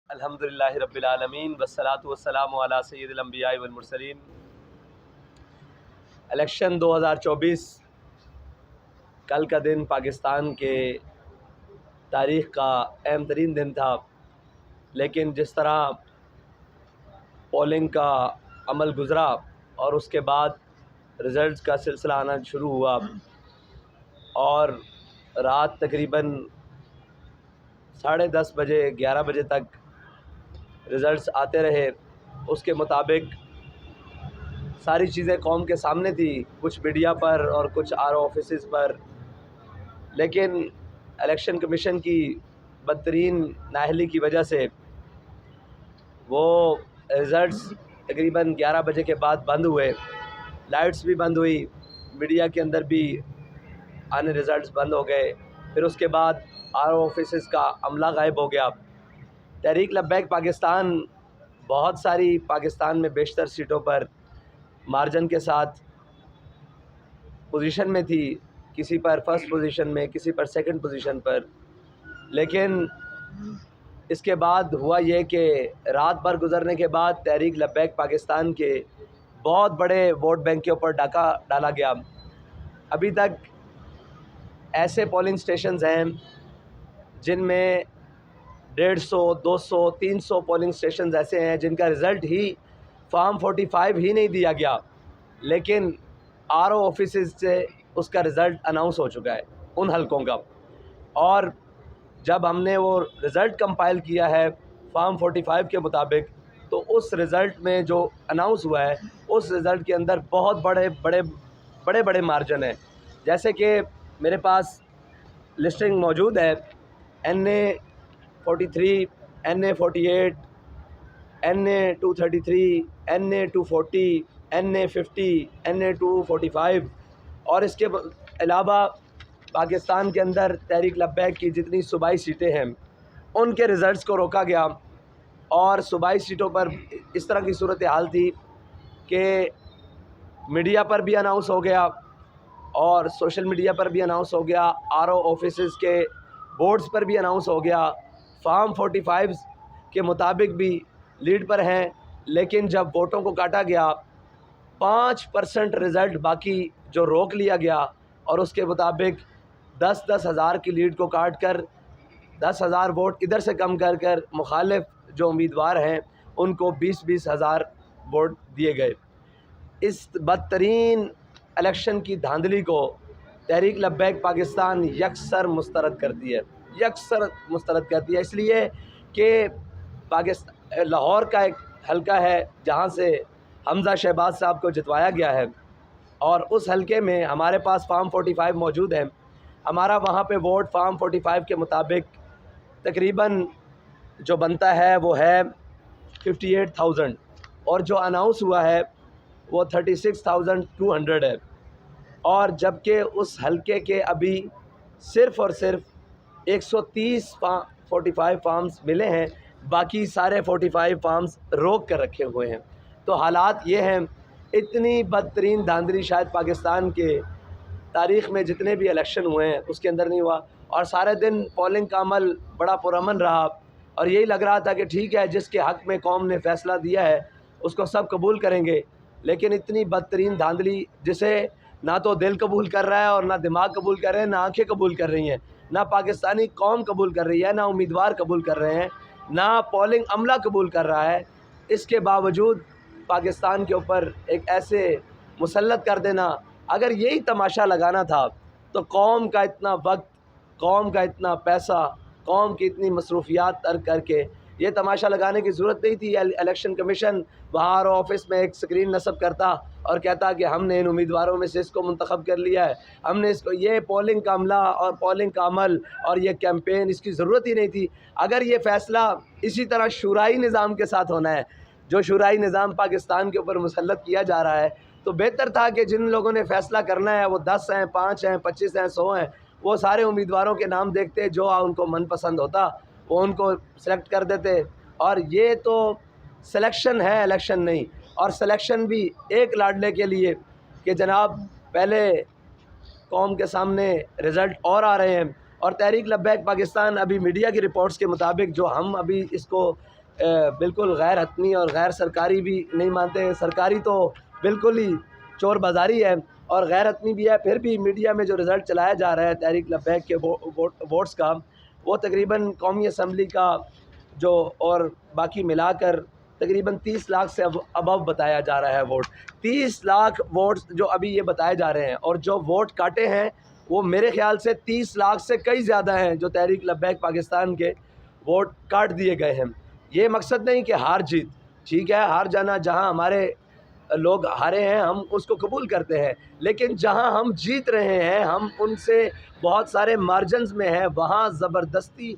अल्हम्दुलिल्लाहि रब्बिल आलमीन वस्सलातु वस्सलामु अला सय्यिदिल अंबिया वल मुरसलीन। इलेक्शन 2024 कल का दिन पाकिस्तान के तारीख़ का अहम तरीन दिन था, लेकिन जिस तरह पोलिंग का अमल गुज़रा और उसके बाद रिज़ल्ट का सिलसिला आना शुरू हुआ और रात तकरीबन 10:30 बजे 11 बजे तक रिज़ल्ट्स आते रहे। उसके मुताबिक सारी चीज़ें कौम के सामने थी, कुछ मीडिया पर और कुछ आरओ ऑफिसेज़ पर, लेकिन इलेक्शन कमीशन की बदतरीन नाअहली की वजह से वो रिज़ल्ट्स तकरीबन 11 बजे के बाद बंद हुए, लाइट्स भी बंद हुई, मीडिया के अंदर भी आने रिज़ल्ट्स बंद हो गए। फिर उसके बाद आरओ ऑफिसेज़ का अमला गायब हो गया। तहरीक लब्बैक पाकिस्तान बहुत सारी पाकिस्तान में बेशतर सीटों पर मार्जिन के साथ पोजीशन में थी, किसी पर फर्स्ट पोजीशन में, किसी पर सेकंड पोजीशन पर। लेकिन इसके बाद हुआ ये कि रात भर गुजरने के बाद तहरीक लब्बैक पाकिस्तान के बहुत बड़े वोट बैंक के ऊपर डाका डाला गया। अभी तक ऐसे पोलिंग स्टेशंस हैं जिनमें 150, 200, 300 पोलिंग स्टेशंस ऐसे हैं जिनका रिज़ल्ट ही फॉर्म 45 ही नहीं दिया गया, लेकिन आरओ ऑफिसेज़ से उसका रिज़ल्ट अनाउंस हो चुका है उन हलकों का। और जब हमने वो रिज़ल्ट कंपाइल किया है फॉर्म 45 के मुताबिक, तो उस रिज़ल्ट में जो अनाउंस हुआ है उस रिज़ल्ट के अंदर बहुत बड़े बड़े मार्जिन हैं। जैसे कि मेरे पास लिस्टिंग मौजूद है, NA 43, NA 48, NA 233, NA 240, NA 50, NA 245 और इसके अलावा पाकिस्तान के अंदर तहरीक लब्बैक की जितनी सूबाई सीटें हैं उनके रिज़ल्ट्स को रोका गया। और सूबाई सीटों पर इस तरह की सूरत हाल थी कि मीडिया पर भी अनाउंस हो गया और सोशल मीडिया पर भी अनाउंस हो गया, आरओ ऑफिसेज़ के बोर्ड्स पर भी अनाउंस हो गया, फॉर्म 45 के मुताबिक भी लीड पर हैं। लेकिन जब वोटों को काटा गया 5% रिज़ल्ट बाकी जो रोक लिया गया और उसके मुताबिक 10-10 हज़ार की लीड को काट कर 10,000 वोट इधर से कम कर कर मुखालिफ जो उम्मीदवार हैं उनको 20-20 हज़ार वोट दिए गए। इस बदतरीन इलेक्शन की धांधली को तहरीक लब्बैक पाकिस्तान यकसर मुस्तरद करती है, यकसर मुस्तरद करती है, इसलिए कि पाकिस्तान लाहौर का एक हलका है जहाँ से हमज़ा शहबाज साहब को जितवाया गया है और उस हलके में हमारे पास फॉर्म 45 मौजूद है। हमारा वहाँ पे वोट फॉर्म 45 के मुताबिक तकरीबन जो बनता है वो है 58,000 और जो अनाउंस हुआ है वो 36,200 है। और जबकि उस हलके के अभी सिर्फ़ और सिर्फ 130 45 फार्म्स मिले हैं, बाकी सारे 45 फार्म्स रोक कर रखे हुए हैं। तो हालात ये हैं, इतनी बदतरीन धांधली शायद पाकिस्तान के तारीख़ में जितने भी इलेक्शन हुए हैं उसके अंदर नहीं हुआ। और सारे दिन पोलिंग का अमल बड़ा पुरअमन रहा और यही लग रहा था कि ठीक है, जिसके हक़ में कौम ने फ़ैसला दिया है उसको सब कबूल करेंगे। लेकिन इतनी बदतरीन धांधली जिसे ना तो दिल कबूल कर रहा है और ना दिमाग कबूल कर रहे हैं, ना आँखें कबूल कर रही हैं, ना पाकिस्तानी कौम कबूल कर रही है, ना उम्मीदवार कबूल कर रहे हैं, ना पोलिंग अमला कबूल कर रहा है। इसके बावजूद पाकिस्तान के ऊपर एक ऐसे मुसल्लत कर देना, अगर यही तमाशा लगाना था तो कौम का इतना वक्त, कौम का इतना पैसा, कौम की इतनी मसरूफियात तर्क करके ये तमाशा लगाने की ज़रूरत नहीं थी। इलेक्शन कमीशन बाहर ऑफिस में एक स्क्रीन नस्ब करता और कहता कि हमने इन उम्मीदवारों में से इसको मुंतखब कर लिया है, हमने इसको, ये पोलिंग का अमला और पोलिंग का अमल और ये कैंपेन, इसकी ज़रूरत ही नहीं थी। अगर ये फ़ैसला इसी तरह शुराई निज़ाम के साथ होना है, जो शुराई निज़ाम पाकिस्तान के ऊपर मुसल्लत किया जा रहा है, तो बेहतर था कि जिन लोगों ने फ़ैसला करना है वो 10 हैं, 5 हैं, 25 हैं, 100 हैं, वो सारे उम्मीदवारों के नाम देखते, जो उनको मनपसंद होता वो उनको सेलेक्ट कर देते। और ये तो सिलेक्शन है, इलेक्शन नहीं। और सिलेक्शन भी एक लाडले के लिए कि जनाब पहले कौम के सामने रिज़ल्ट और आ रहे हैं। और तहरीक लब्बैक पाकिस्तान अभी मीडिया की रिपोर्ट्स के मुताबिक, जो हम अभी इसको बिल्कुल गैर हतमी और गैर सरकारी भी नहीं मानते। सरकारी तो बिल्कुल ही चोर बाज़ारी है और गैर हतमी भी है। फिर भी मीडिया में जो रिज़ल्ट चलाया जा रहा है तहरीक लब्बैक के वोट्स का, वो तकरीबन कौमी असम्बली का जो और बाकी मिलाकर तकरीबन 30 लाख से अबव बताया जा रहा है वोट। 30 लाख वोट्स जो अभी ये बताए जा रहे हैं और जो वोट काटे हैं वो मेरे ख़्याल से 30 लाख से कई ज़्यादा हैं जो तहरीक लब्बैक पाकिस्तान के वोट काट दिए गए हैं। ये मकसद नहीं कि हार जीत, ठीक है, हार जाना, जहां हमारे लोग हारे हैं हम उसको कबूल करते हैं, लेकिन जहां हम जीत रहे हैं, हम उनसे बहुत सारे मार्जिन्स में हैं, वहां ज़बरदस्ती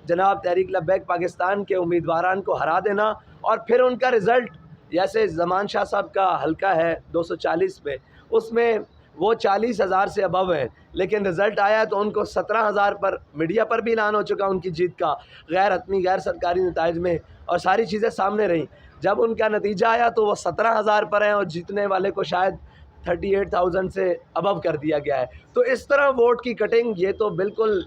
जनाब तहरीक लब्बैक पाकिस्तान के उम्मीदवारान को हरा देना और फिर उनका रिज़ल्ट, जैसे ज़मान शाह साहब का हल्का है 240 पे, उसमें वो 40,000 से अबव हैं, लेकिन रिज़ल्ट आया तो उनको 17,000 पर मीडिया पर भी ऐलान हो चुका उनकी जीत का, गैर हतमी गैर सरकारी नताइज में, और सारी चीज़ें सामने रहीं। जब उनका नतीजा आया तो वो 17,000 पर हैं और जीतने वाले को शायद 38,000 से अबव कर दिया गया है। तो इस तरह वोट की कटिंग ये तो बिल्कुल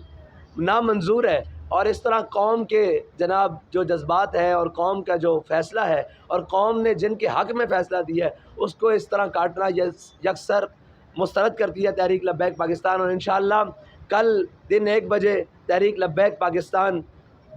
नामंजूर है और इस तरह कौम के जनाब जो जज्बात हैं और कौम का जो फ़ैसला है और कौम ने जिनके हक़ में फ़ैसला दिया है उसको इस तरह काटना यकसर मुस्तरद करती है तहरीक लब्बैक पाकिस्तान। और इंशाअल्लाह कल दिन 1 बजे तहरीक लब्बैक पाकिस्तान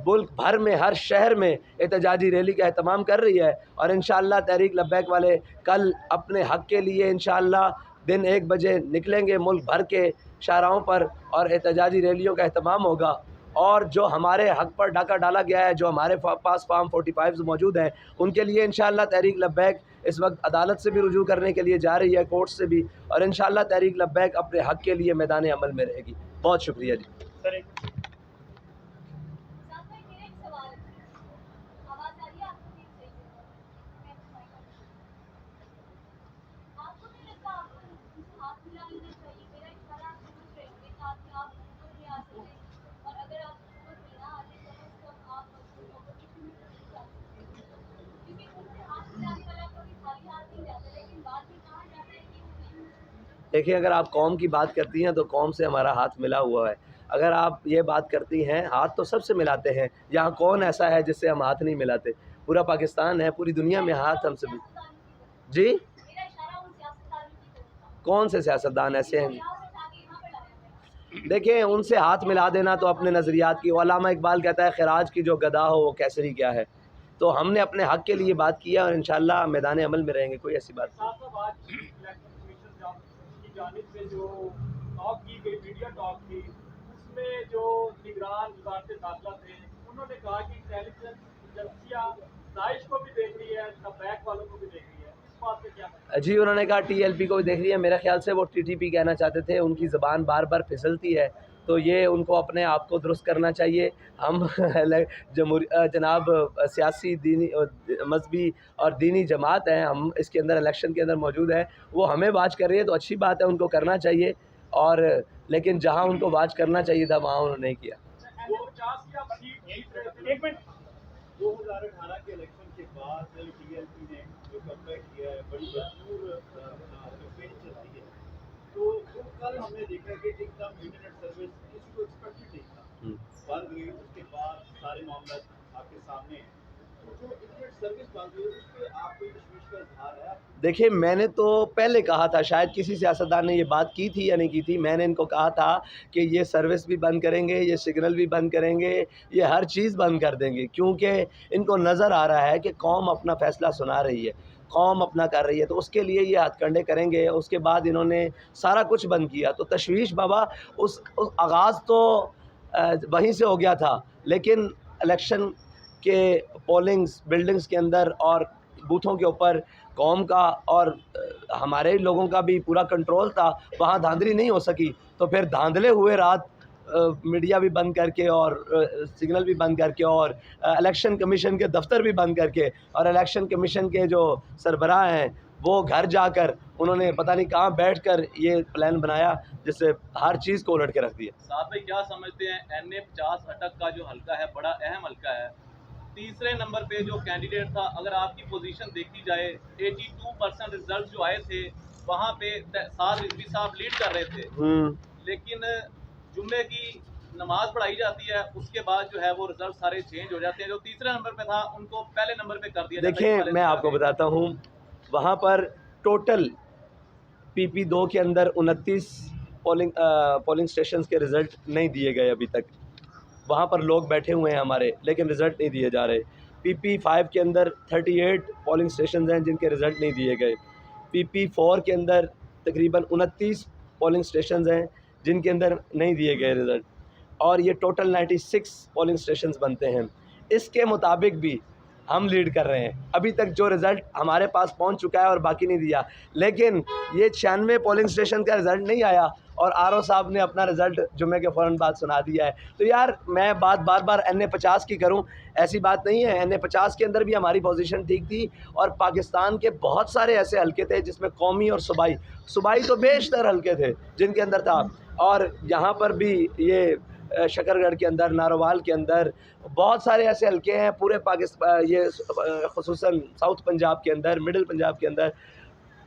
मुल्क भर में हर शहर में एहतजाजी रैली का एहतमाम कर रही है और इंशाअल्लाह तहरीक लब्बैक वाले कल अपने हक़ के लिए इंशाअल्लाह दिन 1 बजे निकलेंगे मुल्क भर के शाहराहों पर और एहतजाजी रैलियों का एहतमाम होगा। और जो हमारे हक़ पर डाका डाला गया है, जो हमारे पास फार्म 45 मौजूद हैं, उनके लिए इंशाअल्लाह तहरीक लब्बैक इस वक्त अदालत से भी रुजू करने के लिए जा रही है, कोर्ट से भी, और इंशाअल्लाह तहरीक लब्बैक अपने हक़ के लिए मैदान अमल में रहेगी। बहुत शुक्रिया जी। देखिए, अगर आप कौम की बात करती हैं तो कौम से हमारा हाथ मिला हुआ है। अगर आप ये बात करती हैं, हाथ तो सबसे मिलाते हैं, यहाँ कौन ऐसा है जिससे हम हाथ नहीं मिलाते? पूरा पाकिस्तान है, पूरी दुनिया में हाथ हमसे भी। जी? कौन से सियासतदान ऐसे हैं? देखिए, उनसे हाथ मिला देना तो अपने नज़रियात की, अल्लामा इकबाल कहता है खिराज की जो गदा हो वो कैसरी क्या है। तो हमने अपने हक़ के लिए बात किया और इंशाअल्लाह मैदान अमल में रहेंगे, कोई ऐसी बात नहीं। जानिब से जो टॉक की गई, मीडिया टॉक थी, उसमें जो निगरान वज़ारत दाखिला थे, उन्होंने कहा कि इंटेलिजेंस एजेंसियां दाइश को भी देख रही है, लब्बैक वालों को भी देख रही है। इस बात पे क्या? जी, उन्होंने कहा TLP को भी देख रही है। मेरे ख्याल से वो TTP कहना चाहते थे, उनकी ज़बान बार बार फिसलती है, तो ये उनको अपने आप को दुरुस्त करना चाहिए। हम जनाब सियासी, दीनी, मजहबी और दीनी जमात हैं, हम इसके अंदर इलेक्शन के अंदर मौजूद हैं। वो हमें वाच कर रही है तो अच्छी बात है, उनको करना चाहिए, और लेकिन जहाँ उनको वाच करना चाहिए था वहाँ उन्होंने नहीं किया। 2018 के इलेक्शन के बाद TLP ने जो कमबैक किया है, बड़ी भरपूर कैंपेन चलती है, तो कल हमने देखा कि एकदम इंटरनेट सर्विस किसी को एक्सपेक्टेड नहीं था, बंद हुई, उसके बाद सारे मामला आपके सामने हैं। तो जो इंटरनेट सर्विस बंद हुई उस पर आप कोई तशवीश का इजहार है? देखिए, मैंने तो पहले कहा था, शायद किसी सियासतदान ने ये बात की थी या नहीं की थी, मैंने इनको कहा था कि ये सर्विस भी बंद करेंगे, ये सिग्नल भी बंद करेंगे, ये हर चीज़ बंद कर देंगे, क्योंकि इनको नज़र आ रहा है कि कौम अपना फ़ैसला सुना रही है, कौम अपना कर रही है, तो उसके लिए ये हथकंडे करेंगे। उसके बाद इन्होंने सारा कुछ बंद किया, तो तशवीश बाबा उस आगाज़ तो वहीं से हो गया था, लेकिन इलेक्शन के पोलिंग्स बिल्डिंग्स के अंदर और बूथों के ऊपर कौम का और हमारे लोगों का भी पूरा कंट्रोल था, वहाँ धांधली नहीं हो सकी। तो फिर धांधले हुए रात, मीडिया भी बंद करके और सिग्नल भी बंद करके और इलेक्शन कमीशन के दफ्तर भी बंद करके, और इलेक्शन कमीशन के जो सरबराह हैं वो घर जाकर उन्होंने पता नहीं कहाँ बैठकर ये प्लान बनाया जिससे हर चीज़ को उलट के रख दिया। साहब भाई, क्या समझते हैं NA 50 अटक का जो हल्का है बड़ा अहम हल्का है, तीसरे नंबर पे जो कैंडिडेट था, अगर आपकी पोजीशन देखी जाए 82% रिजल्ट जो आए थे वहाँ पे साद रिजवी साहब लीड कर रहे थे, लेकिन जुम्मे की नमाज पढ़ाई जाती है, उसके बाद जो है वो रिजल्ट सारे चेंज हो जाते हैं। जो तीसरे नंबर पे था उनको पहले नंबर पे कर दिया जाता है। देखिए मैं आपको बताता हूँ, वहाँ पर टोटल PP2 के अंदर 29 पोलिंग स्टेशंस के रिज़ल्ट नहीं दिए गए अभी तक। वहाँ पर लोग बैठे हुए हैं हमारे, लेकिन रिज़ल्ट नहीं दिए जा रहे। PP5 के अंदर 38 पोलिंग स्टेशंस हैं जिनके रिज़ल्ट नहीं दिए गए। PP4 के अंदर तकरीबन 29 पोलिंग स्टेशंस हैं जिनके अंदर नहीं दिए गए रिज़ल्ट, और ये टोटल 96 पोलिंग स्टेशंस बनते हैं। इसके मुताबिक भी हम लीड कर रहे हैं। अभी तक जो रिज़ल्ट हमारे पास पहुंच चुका है और बाकी नहीं दिया, लेकिन ये 96 पोलिंग स्टेशन का रिज़ल्ट नहीं आया और RO साहब ने अपना रिज़ल्ट जुम्मे के फ़ौरन बाद सुना दिया है। तो यार मैं बात बार बार NA50 की करूं, ऐसी बात नहीं है। NA50 के अंदर भी हमारी पोजीशन ठीक थी, और पाकिस्तान के बहुत सारे ऐसे हलके थे जिसमें कौमी और सूबाई तो बेशतर हलके थे जिनके अंदर था। और यहाँ पर भी ये शकरगढ़ के अंदर, नारोवाल के अंदर बहुत सारे ऐसे हलके हैं पूरे पाकिस्तान, ये ख़ुसूसन साउथ पंजाब के अंदर, मिडिल पंजाब के अंदर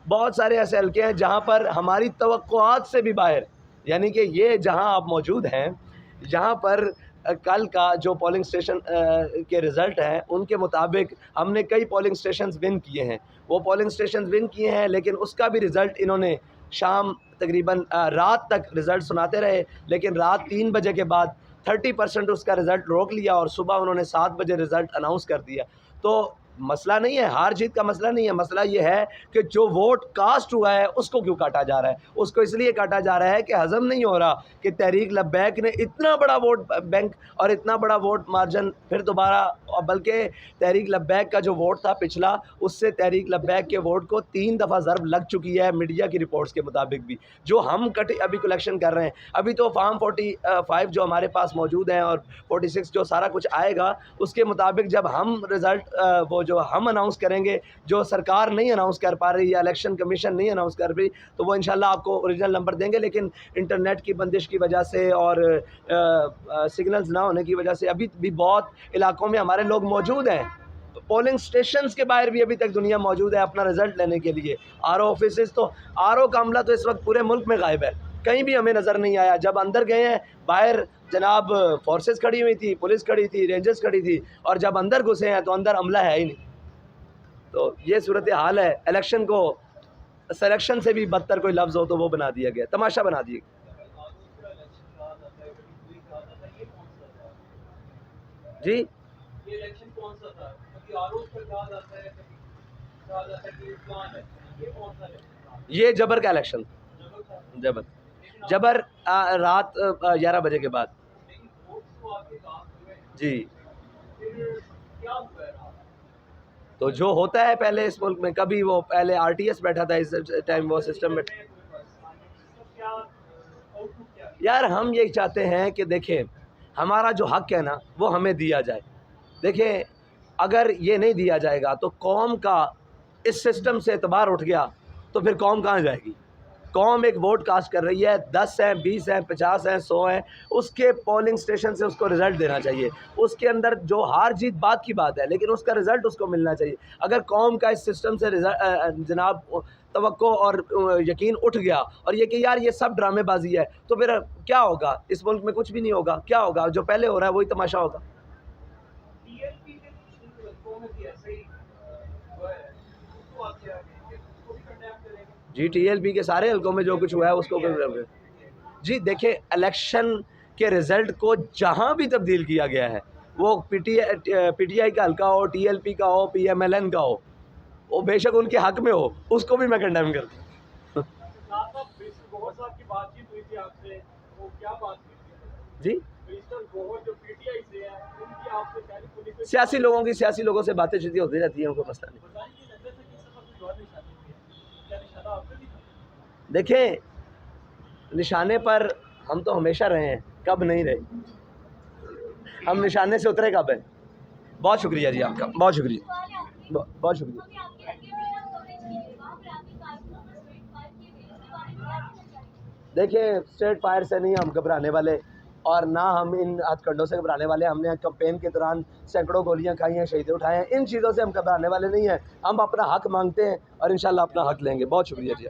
बहुत सारे ऐसे हलके हैं जहाँ पर हमारी तवक्कुआत से भी बाहर, यानी कि ये जहाँ आप मौजूद हैं, यहाँ पर कल का जो पोलिंग स्टेशन के रिज़ल्ट हैं उनके मुताबिक हमने कई पोलिंग स्टेशंस विन किए हैं। वो पोलिंग स्टेशंस विन किए हैं, लेकिन उसका भी रिज़ल्ट इन्होंने शाम तकरीबन रात तक रिज़ल्ट सुनाते रहे, लेकिन रात 3 बजे के बाद 30% उसका रिज़ल्ट रोक लिया और सुबह उन्होंने 7 बजे रिज़ल्ट अनाउंस कर दिया। तो मसला नहीं है, हार जीत का मसला नहीं है, मसला ये है कि जो वोट कास्ट हुआ है उसको क्यों काटा जा रहा है। उसको इसलिए काटा जा रहा है कि हज़म नहीं हो रहा कि तहरीक लब्बैक ने इतना बड़ा वोट बैंक और इतना बड़ा वोट मार्जिन फिर दोबारा, बल्कि तहरीक लब्बैक का जो वोट था पिछला, उससे तहरीक लब्बैक के वोट को 3 दफ़ा ज़रब लग चुकी है मीडिया की रिपोर्ट्स के मुताबिक भी, जो हम अभी कलेक्शन कर रहे हैं। अभी तो फार्म 45 जो हमारे पास मौजूद हैं और 46 जो सारा कुछ आएगा, उसके मुताबिक जब हम रिज़ल्ट वो जो हम अनाउंस करेंगे, जो सरकार नहीं अनाउंस कर पा रही या इलेक्शन कमीशन नहीं अनाउंस कर रही, तो वो इंशाल्लाह आपको ओरिजिनल नंबर देंगे। लेकिन इंटरनेट की बंदिश की वजह से और सिग्नल्स ना होने की वजह से अभी भी बहुत इलाकों में हमारे लोग मौजूद हैं, पोलिंग स्टेशंस के बाहर भी अभी तक दुनिया मौजूद है अपना रिज़ल्ट लेने के लिए। RO ऑफिस, तो RO का अमला तो इस वक्त पूरे मुल्क में गायब है, कहीं भी हमें नज़र नहीं आया। जब अंदर गए हैं, बाहर जनाब फोर्सेस खड़ी हुई थी, पुलिस खड़ी थी, रेंजर्स खड़ी थी, और जब अंदर घुसे हैं तो अंदर अमला है ही नहीं। तो ये सूरत हाल है। इलेक्शन को सिलेक्शन से भी बदतर कोई लफ्ज़ हो तो वो बना दिया गया, तमाशा बना दिया जी। ये इलेक्शन कौन सा था? कभी आरोप पर कहा जाता है, कभी कहा जाता है कि प्लान है, ये कौन सा इलेक्शन? ये जबर का इलेक्शन, जबर रात 11 बजे के बाद जी। क्या हुआ है? तो जो होता है पहले इस मुल्क में, कभी वो पहले RTS बैठा था, इस टाइम वो सिस्टम में। यार हम ये चाहते हैं कि देखें, हमारा जो हक़ है ना वो हमें दिया जाए। देखें, अगर ये नहीं दिया जाएगा तो कौम का इस सिस्टम से एतबार उठ गया तो फिर कौम कहाँ जाएगी। कौम एक वोट कास्ट कर रही है, 10 हैं, 20 हैं, 50 हैं, 100 हैं, उसके पोलिंग स्टेशन से उसको रिज़ल्ट देना चाहिए। उसके अंदर जो हार जीत बात की बात है, लेकिन उसका रिज़ल्ट उसको मिलना चाहिए। अगर कौम का इस सिस्टम से जनाब तवक्को और यकीन उठ गया और ये कि यार ये सब ड्रामेबाजी है, तो फिर क्या होगा, इस मुल्क में कुछ भी नहीं होगा। क्या होगा, जो पहले हो रहा है वही तमाशा होगा। जी, TLP के सारे हलकों में जो कुछ हुआ है उसको जी देखिए, इलेक्शन के रिज़ल्ट को जहाँ भी तब्दील किया गया है, वो PTI का हलका हो, TLP का हो, PMLN का हो, वो बेशक उनके हक़ में हो, उसको भी मैं कंडेम करता हूँ। जी, सियासी लोगों से बातें चीज़ें होती रहती हैं, उनको मसला नहीं। देखें, निशाने पर हम तो हमेशा रहे हैं, कब नहीं रहे। हम निशाने से उतरे कब हैं। बहुत शुक्रिया जी आपका, बहुत शुक्रिया, बहुत शुक्रिया। देखिए, स्ट्रेट फायर से नहीं हम घबराने वाले, और ना हम इन हथकंडों से घबराने वाले। हमने कैंपेन के दौरान सैकड़ों गोलियां खाई हैं, शहीदे उठाए हैं, इन चीज़ों से हम घबराने वाले नहीं हैं। हम अपना हक़ मांगते हैं और इंशाल्लाह अपना हक़ लेंगे। बहुत शुक्रिया जी।